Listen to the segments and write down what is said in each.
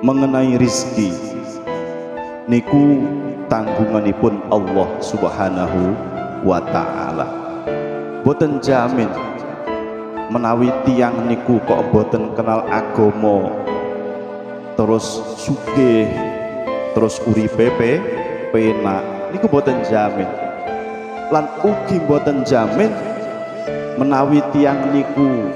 mengenai rizki niku tanggunganipun Allah Subhanahu wa ta'ala. Boten jamin menawi tiang niku kok boten kenal agama terus sugih terus uripe penak niku boten jamin. Lan ugi boten jamin menawi tiang niku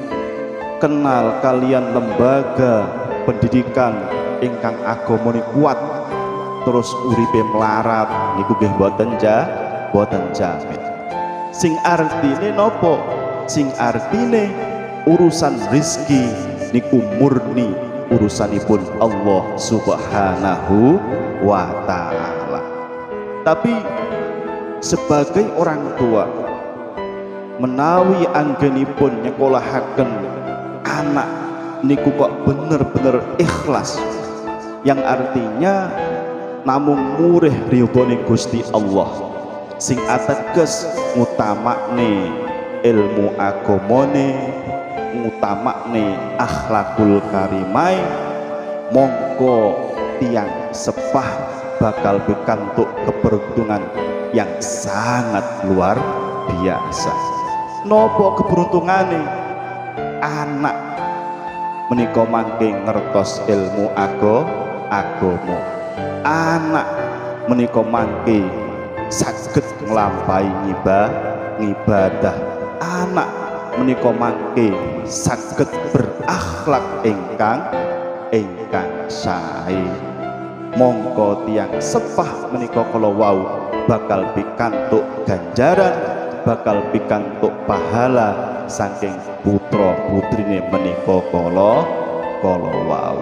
kenal kalian lembaga pendidikan ingkang agamane kuat terus uripe melarat niku nggih boten jamin. Sing artine nopo? Sing artine urusan rizki niku murni urusanipun Allah Subhanahu wa ta'ala. Tapi sebagai orang tua menawi anggenipun nyekolahaken anak niku kok bener-bener ikhlas, yang artinya namung murih ridhone Gusti Allah, sing ateges ngutamakne ilmu agamane, ngutamakne akhlakul karimai, mongko tiang sepah bakal bekantuk keberuntungan yang sangat luar biasa. Nopo keberuntungane? Anak menika mangke ngertos ilmu agama. Anak menika mangke saged nglampahi ngibadah. Anak menika mangke saged berakhlak ingkang sae. Mongko tiang sepah menika kala wau bakal pikantuk ganjaran, bakal pikantuk pahala saking putra putrine menika kala wau.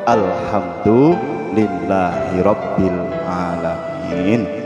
Alhamdulillahirabbil alamin.